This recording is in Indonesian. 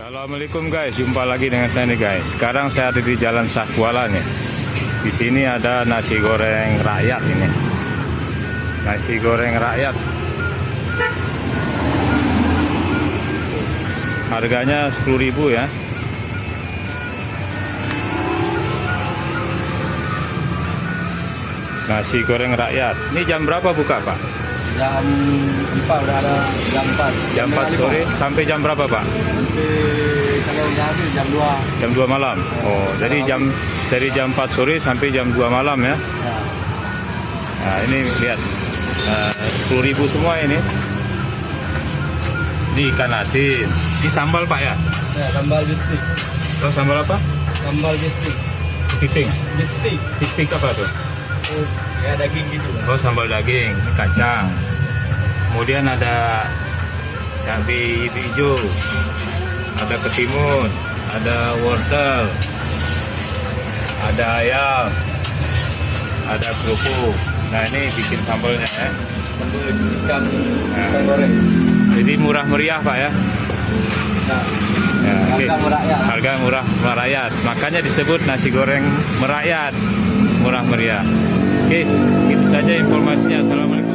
Assalamualaikum guys, jumpa lagi dengan saya nih guys. Sekarang saya ada di Jalan Syahkuala nih. Di sini ada nasi goreng rakyat ini. Nasi goreng rakyat. Harganya 10.000 ya. Nasi goreng rakyat. Ini jam berapa buka, Pak? Jam 4 udah ada jam 4. Jam 4 sore sampai jam berapa, Pak? Sampai kalau udah habis jam 2. Jam 2 malam. Oh, jadi dari jam 4 sore sampai jam 2 malam ya. Ya. Nah, ini lihat 10.000 semua ini. Ini ikan asin. Ini sambal, Pak ya? Ya, sambal bistik. Oh, sambal apa? Sambal bistik. Piting. Bistik. Piting apa tuh? Oh, ya daging gitu. Oh, sambal daging, ini kacang. Kemudian ada cabai hijau, ada ketimun, ada wortel, ada ayam, ada kerupuk. Nah, ini bikin sambalnya ya. Untuk ikan Nah. goreng. Jadi murah meriah, Pak ya. Nah, Ya, oke. harga merakyat. Harga murah merakyat. Makanya disebut nasi goreng merakyat, murah meriah. Oke, itu saja informasinya. Assalamualaikum.